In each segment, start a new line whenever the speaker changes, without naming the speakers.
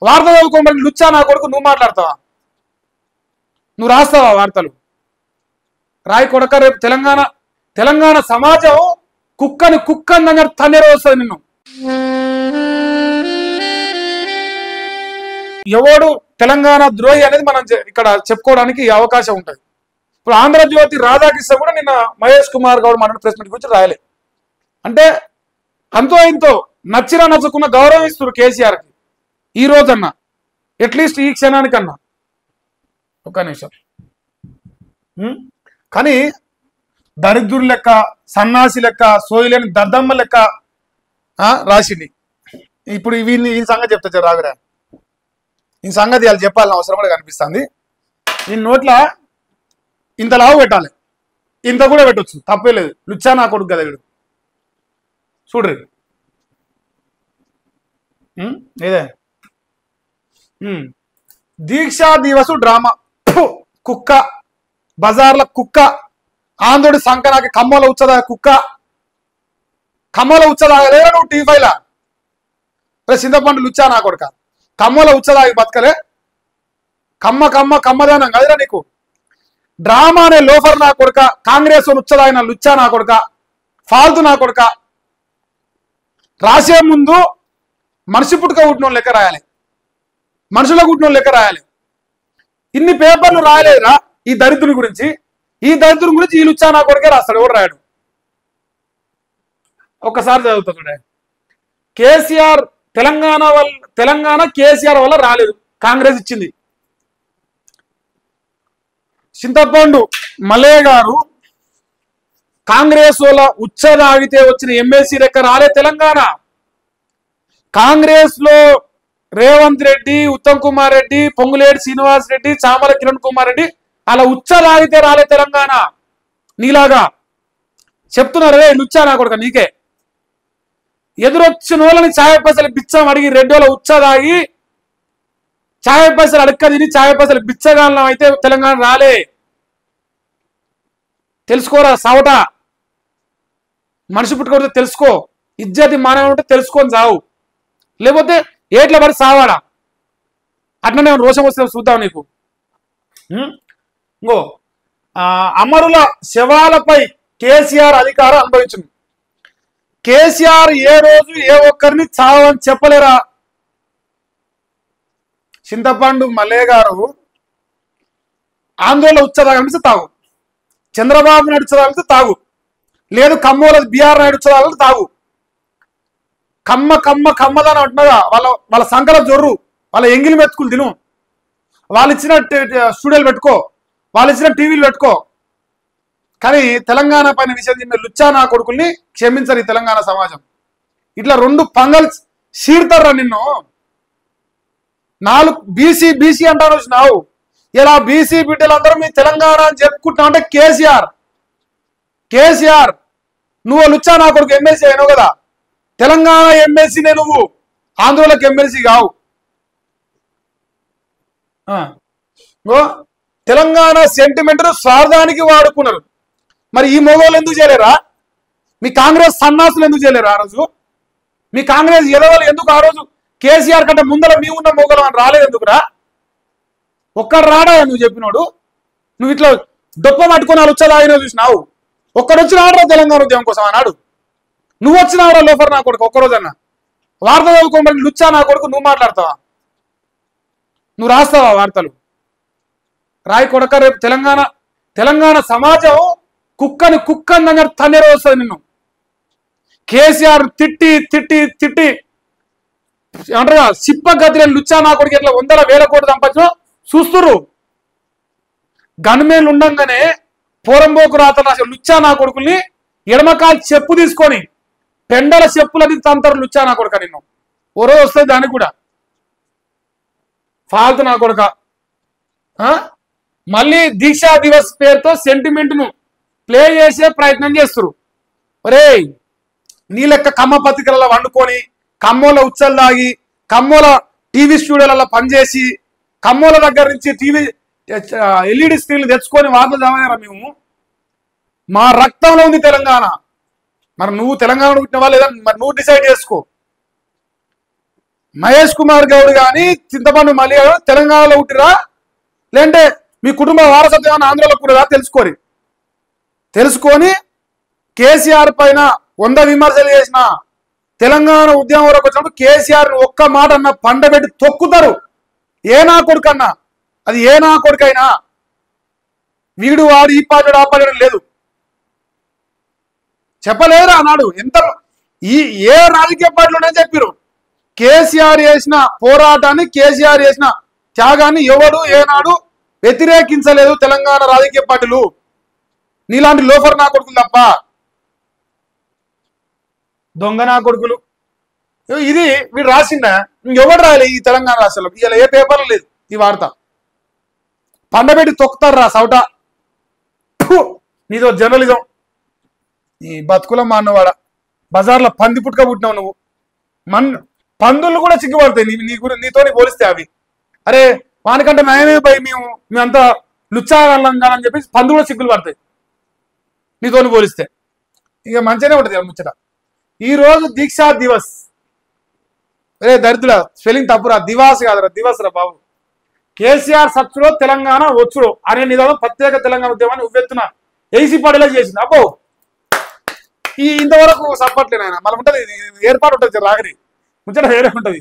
వార్త చదువుకోమని లుచ్చా నా కొడుకు నువ్వు మాట్లాడతావా? నువ్వు రాస్తావా వార్తలు? రాయి కొడక. రేపు తెలంగాణ సమాజం కుక్కని దగ్గర తన్నేరు వస్తుంది నిన్ను. ఎవడు తెలంగాణ ద్రోహి అనేది మనం ఇక్కడ చెప్పుకోవడానికి అవకాశం ఉంటుంది. ఇప్పుడు ఆంధ్రజ్యోతి రాధాకృష్ణ కూడా నిన్న మహేష్ కుమార్ గౌడ్ మన ప్రెస్ మీట్ గురించి రాయలే. అంటే అంతో ఇంతో నచ్చినా నచ్చకున్న గౌరవం ఇస్తున్నారు కేసీఆర్కి ఈ రోజన్నా, అట్లీస్ట్ ఈ క్షణానికన్నా. ఒక్క నిమిషం. కానీ దరిద్రుల లెక్క, సన్నాసి లెక్క, సోయిలేని దద్దమ్మ లెక్క రాసింది. ఇప్పుడు ఈ సంగతి చెప్తా రావిరా, ఈ సంగతి వాళ్ళు చెప్పాలని అవసరం కూడా కనిపిస్తుంది. ఈ నోట్ల ఇంత లావు పెట్టాలి, ఇంత కూడా పెట్టవచ్చు, తప్పే లేదు. లుచ్చా నా కొడుకు కదా వీడు. చూడ్రి ఇదే దీక్షా దివసు డ్రామా. కుక్క బజార్ల కుక్క, ఆంధ్రుడి సంకనాకి కమ్మలో ఉచ్చదా కుక్క, కమ్మలో ఉచ్చదాగలేరా నువ్వు టీవీలా? చింతపండు లుచ్చా నా కొడుక, కమ్మలో ఉచ్చదాగి బతకలే? కమ్మదానం కదరా నీకు. డ్రామా అనే లోఫర్ నా కొడుక, కాంగ్రెస్ ఉచ్చదాగిన లుచ్చా నా కొడుక, ఫాల్తు నా కొడుక. రాసే ముందు మనిషి పుట్టుక పుట్టిన లెక్క రాయాలి, మనుషుల పుట్టిన లెక్క రాయాలి. ఇన్ని పేపర్లు రాయలేదురా ఈ దరిద్రుని గురించి. ఈ దరిద్రుని గురించి ఈ లుచ్చా నా కొడుకే రాస్తాడు, ఎవరు రాయడు. ఒక్కసారి చదువుతాడు. కేసీఆర్ తెలంగాణ కేసీఆర్ వల్ల రాలేదు, కాంగ్రెస్ ఇచ్చింది. చింతపండు మలే గారు కాంగ్రెస్ వల్ల ఉచ్చదాగితే వచ్చిన ఎమ్మెల్సీ లెక్క రాలే తెలంగాణ. కాంగ్రెస్ లో రేవంత్ రెడ్డి, ఉత్తమ్ కుమార్ రెడ్డి, పొంగులేటి శ్రీనివాస్ రెడ్డి, చామల కిరణ్ కుమార్ రెడ్డి అలా ఉచ్చదాగితే రాలే తెలంగాణ. నీలాగా చెప్తున్నారు రే లుచ్చా నా కొడుక నీకే. ఎదురొచ్చిన వాళ్ళని ఛాయ పైసలు బిచ్చం అడిగి రెడ్డోల ఉచ్చదాగి ఛాయ పైసలు అడక్క తిని ఛాయ పైసలు బిచ్చగాళ్ళం అయితే తెలంగాణ రాలే. తెలుసుకోరా సావట, మనిషి పుట్టుకొడితే తెలుసుకో, ఇజ్జతి మానవ ఉంటే తెలుసుకొని సావు, లేకపోతే ఏట్ల పడి సావాడా. అట్లనే రోషం వస్తే చూద్దాం నీకు. ఇంకో అమరుల శవాలపై కేసీఆర్ అధికారం అనుభవించింది. కేసీఆర్ ఏ రోజు ఏ ఒక్కరిని చావని చెప్పలేరా? చింతపండు మల్లే గారు ఆందోళన ఉచ్చదాగనిపిస్తే తాగు, చంద్రబాబు నాయుడు ఉచ్చదాగనిపిస్తే తాగు, లేదు కమ్మోల బీఆర్ నాయుడు ఉచ్చదాగనిపిస్తే తాగు. కమ్మదాని అంటున్నదా వాళ్ళ సంకల జొర్రు, వాళ్ళ ఎంగిలి మెతుకులు తిను, వాళ్ళు ఇచ్చిన స్టూడియోలు పెట్టుకో, వాళ్ళు ఇచ్చిన టీవీలు పెట్టుకో. కానీ తెలంగాణ పైన విషయం చెప్పిన లుచ్చా నా కొడుకుల్ని క్షమించరు ఈ తెలంగాణ సమాజం. ఇట్లా రెండు పంగల్ సీడతారా నిన్ను. 4 బీసీ అంటాను వచ్చినావు, ఇలా బీసీ బిడ్డలందరూ మీ తెలంగాణ అని చెప్పుకుంటున్నావు అంటే కేసీఆర్ నువ్వు లుచ్చా నా కొడుకు ఎమ్మెల్సీ అయినావు కదా. తెలంగాణ ఎమ్మెల్సీనే నువ్వు, ఆంధ్రలోకి ఎమ్మెల్సీ కావు. తెలంగాణ సెంటిమెంట్ స్వార్థానికి వాడుకున్నారు. మరి ఈ మొగోళ్ళు ఎందుకు చేయలేరా? మీ కాంగ్రెస్ సన్నాసులు ఎందుకు చేయలేరు ఆ రోజు? మీ కాంగ్రెస్ ఎదవలు ఎందుకు ఆ రోజు కేసీఆర్ కంటే ముందర మీ ఉన్న మొగోలు అని రాలేదు ఎందుకురా? ఒక్కడు రాడా నువ్వు చెప్పినోడు? నువ్వు ఇట్లా డొప్ప పట్టుకుని వచ్చేదాగిన చూసినావు. ఒక్కడు వచ్చిన ఆడరా తెలంగాణ ఉద్యమం కోసం అన్నాడు. నువ్వు వచ్చినావురా లోఫర్ నా కొడుకు. ఒక్కరోజన్నా వార్త చదువుకోమని లుచ్చా నా కొడుకు నువ్వు మాట్లాడతావా? నువ్వు రాస్తావా వార్తలు? రాయి కొడక. రేపు తెలంగాణ సమాజం కుక్కని దగ్గర తన్నేరు వస్తుంది నిన్ను. కేసీఆర్ తిట్టి ఏమంటారు సిప్ప గదిలే లుచ్చా నా కొడుకు ఎట్లా 100,000 కోట్లు సంపాదించో చూస్తుర్రు. గన్మేన్లు ఉండంగానే పోరంబోకు రాత రాసే లుచ్చా నా కొడుకుల్ని ఎడమకాలు చెప్పు తీసుకొని పెండల చెప్పులది తంతరు లుచ్చా నా కొడుక నిన్ను. ఓ రోజు వస్తుంది దానికి కూడా. ఫాల్తు నా కొడుక. మళ్ళీ దీక్షా దివస్ పేరుతో సెంటిమెంట్ ను ప్లే చేసే ప్రయత్నం చేస్తున్నారు. ఒరే నీ లెక్క కమ్మ పత్రికలలో వండుకొని, కమ్మోల ఉచ్చలు దాగి, కమ్మోల టీవీ స్టూడియోలలో పనిచేసి, కమ్మోల దగ్గర నుంచి ఎల్ఈడి స్క్రీన్లు తెచ్చుకొని వార్తలు చదివారా మేము? మా రక్తంలో ఉంది తెలంగాణ. మరి నువ్వు తెలంగాణ పుట్టినవా లేదా మరి నువ్వు డిసైడ్ చేసుకో. మహేష్ కుమార్ గౌడ్ కానీ చింతపండు మల్లి తెలంగాణలో పుట్టిరా లేదంటే మీ కుటుంబ వారసత్వం ఆంధ్రలో పుట్టిరా తెలుసుకొని కేసీఆర్ పైన 100 విమర్శలు చేసిన తెలంగాణ ఉద్యమం వరకు వచ్చినప్పుడు కేసీఆర్ ఒక్క మాట అన్న పండబెట్టి తొక్కుతారు. ఏ నా కొడుకన్నా, అది ఏ నా కొడుకైనా వీడు వాడు ఈ పార్టీ ఆ పార్టీ లేదు చెప్పలేరు అన్నాడు. ఎంత ఏ రాజకీయ పార్టీలోనే చెప్పారు కేసీఆర్ చేసిన పోరాటాన్ని, కేసీఆర్ చేసిన త్యాగాన్ని ఎవడు ఏనాడు వ్యతిరేకించలేదు తెలంగాణ రాజకీయ పార్టీలు. నీలాంటి లోఫర్ నా కొడుకులు తప్ప, దొంగ నా కొడుకులు. ఇది వీడు రాసిందా, ఇంకెవడు రాయలే ఈ తెలంగాణ రాష్ట్రంలో. ఇలా ఏ పేపర్లు లేదు ఈ వార్త. పండబెట్టి తొక్కుతారు రా సౌట. నీదో జర్నలిజం. ఈ బతుకుల మాన్నవాడ బజార్లో పంది పుట్టుక పుట్టినావు నువ్వు. పందులు కూడా సిగ్గుపడతాయి నీతోని పోలిస్తే. అవి అరే వానికంటే నయమే పోయి మేమంతా లుచ్చాగలం అని చెప్పేసి పందులు కూడా సిగ్గులు పడతాయి నీతోని పోలిస్తే. ఇక మంచిగానే ఉంటుంది ముచ్చట. ఈరోజు దీక్షా దివస్. అరే దరిద్రుల స్పెల్లింగ్ తప్పురా, దివాస్ కాదురా, దివస్ రా బాబు. కేసీఆర్ సచ్చులో తెలంగాణ వచ్చుడు అనే నిదానం ప్రత్యేక తెలంగాణ ఉద్యమాన్ని ఉవ్వెత్తున ఏసీ పార్టీలో చేసింది. అబ్బో ఇంతవరకు సప్పట్లేదు ఆయన. మళ్ళీ ఉంటుంది ఏర్పాటు ఉంటుంది రాగరి ముచ్చట వేరే ఉంటుంది.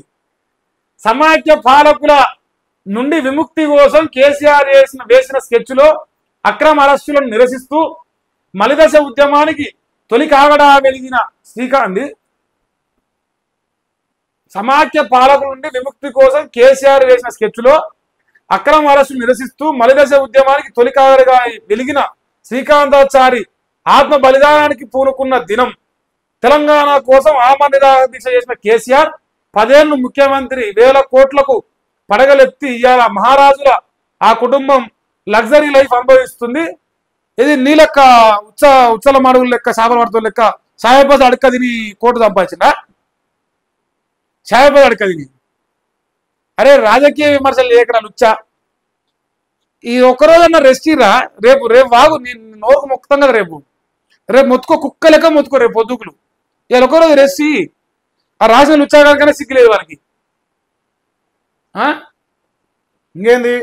సమాఖ్య పాలకుల నుండి విముక్తి కోసం కేసీఆర్ వేసిన స్కెచ్లో అక్రమ అరెస్టులను నిరసిస్తూ మలిదశ ఉద్యమానికి తొలి కాగడా వెలిగిన శ్రీకాంత్. సమాఖ్య పాలకుల నుండి విముక్తి కోసం కేసీఆర్ వేసిన స్కెచ్లో అక్రమ అరెస్టులు నిరసిస్తూ మలిదశ ఉద్యమానికి తొలి కాగడగా వెలిగిన శ్రీకాంతాచారి ఆత్మ బలిదానానికి పూనుకున్న దినం. తెలంగాణ కోసం ఆమరణ దీక్ష చేసిన కేసీఆర్ 10 ఏళ్లు ముఖ్యమంత్రి, 1000 కోట్లకు పడగలెత్తి ఇవాళ మహారాజుల ఆ కుటుంబం లగ్జరీ లైఫ్ అనుభవిస్తుంది. ఇది నీ లెక్క ఉచ్చల మాడుగుల లెక్క, చేపల పడుతూ లెక్క సాయపద అడక్క తిని కోటు సంపాదించిందా? సాయపద అడక్క తిని. అరే రాజకీయ విమర్శలు లేకరా లుచ్చా. ఈ ఒక్కరోజన్నా రెస్ట్ ఇరా. రేపు వాగు నీ నోరుకు మొక్కుతాం కదా. రేపు మొత్తుకో, కుక్క లెక్క మొత్తుకో రేపు పొద్దుకులు. ఇవాళ ఒకరోజు రెస్ట్. ఆ రాసిన లుచ్చాగానికైనా సిగ్గులేదు వాళ్ళకి. ఇంకేంది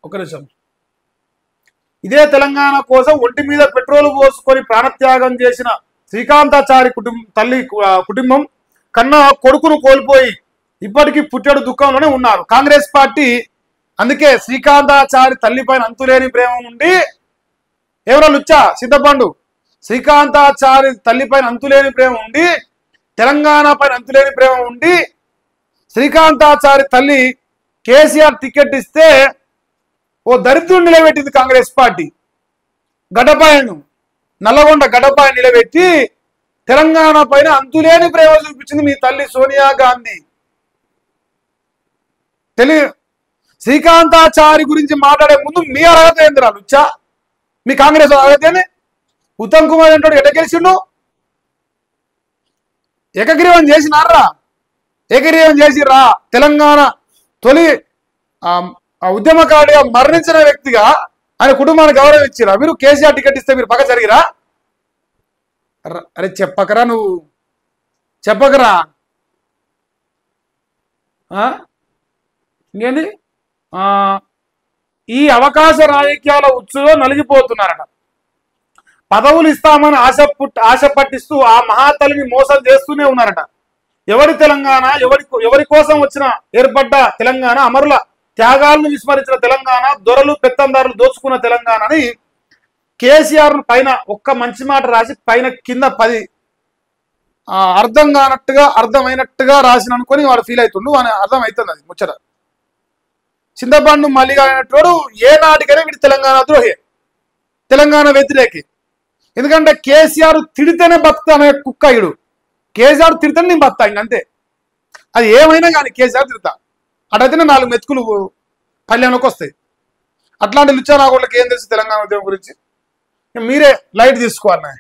ఒక నిమిషం. ఇదే తెలంగాణ కోసం ఒంటి మీద పెట్రోల్ పోసుకొని ప్రాణత్యాగం చేసిన శ్రీకాంతాచారి కుటుంబం కన్నా కొడుకును కోల్పోయి ఇప్పటికీ పుట్టెడు దుఃఖంలోనే ఉన్నారు. కాంగ్రెస్ పార్టీ అందుకే శ్రీకాంతాచారి తల్లిపైన అంతులేని ప్రేమ ఉండి, ఎవరో లుచ్చా సిద్ధపండు, శ్రీకాంతాచారి తల్లిపైన అంతులేని ప్రేమ ఉండి, తెలంగాణ పైన అంతులేని ప్రేమ ఉండి, శ్రీకాంతాచారి తల్లి కేసీఆర్ టికెట్ ఇస్తే ఓ దరిద్రుడు నిలబెట్టింది కాంగ్రెస్ పార్టీ. గడపాయను నల్లగొండ గడపాయ నిలబెట్టి తెలంగాణ పైన అంతులేని ప్రేమ చూపించింది మీ తల్లి సోనియా గాంధీ. శ్రీకాంతాచారి గురించి మాట్లాడే ముందు మీ అర్హత ఏందిరా లుచ్చా? మీ కాంగ్రెస్ అర్హతనే. ఉత్తమ్ కుమార్ అంటాడు ఎట్ట గెలిచిండు? ఏకగ్రీవం చేసినారా? ఏకగ్రీవం చేసిరా. తెలంగాణ తొలి ఉద్యమకారుడిగా మరణించిన వ్యక్తిగా ఆయన కుటుంబానికి గౌరవం ఇచ్చిరా. మీరు కేసీఆర్ టికెట్ ఇస్తే మీరు పక్క జరిగిరా? అరే చెప్పకరా, నువ్వు చెప్పకరా. ఇంకేంది ఈ అవకాశ రాజకీయాల ఉచ్చులో నలిగిపోతున్నారట. పదవులు ఇస్తామని ఆశ పట్టిస్తూ ఆ మహాతల్లిని మోసం చేస్తూనే ఉన్నారట. ఎవరి తెలంగాణ, ఎవరి కోసం ఏర్పడ్డ తెలంగాణ, అమరుల త్యాగాలను విస్మరించిన తెలంగాణ, దొరలు పెత్తందారులు దోచుకున్న తెలంగాణ అని కేసీఆర్ పైన ఒక్క మంచి మాట రాసి పైన కింద 10 అర్థం కానట్టుగా అర్థమైనట్టుగా రాసిన అనుకొని వాడు ఫీల్ అవుతుండు. వాడు అర్థం అవుతుంది అది ముచ్చట. చింతపండు మల్లిగా అయినట్టు ఏ నాటికైనా వీడి తెలంగాణ ద్రోహి, తెలంగాణ వ్యతిరేకి. ఎందుకంటే కేసీఆర్ తిడితేనే బతుకుతానే కుక్క. ఇడు కేసీఆర్ తిడితేనే నేను బతుకుతా, ఇంకంతే. అది ఏమైనా కానీ కేసీఆర్ తిడతా. అటైతేనే 4 మెతుకులు పల్లెంలోకి వస్తాయి. అట్లాంటి లుచ్చా నాగోళ్ళకి ఏం తెలుసు తెలంగాణ ఉద్యమం గురించి? మీరే లైట్ తీసుకోవాలి.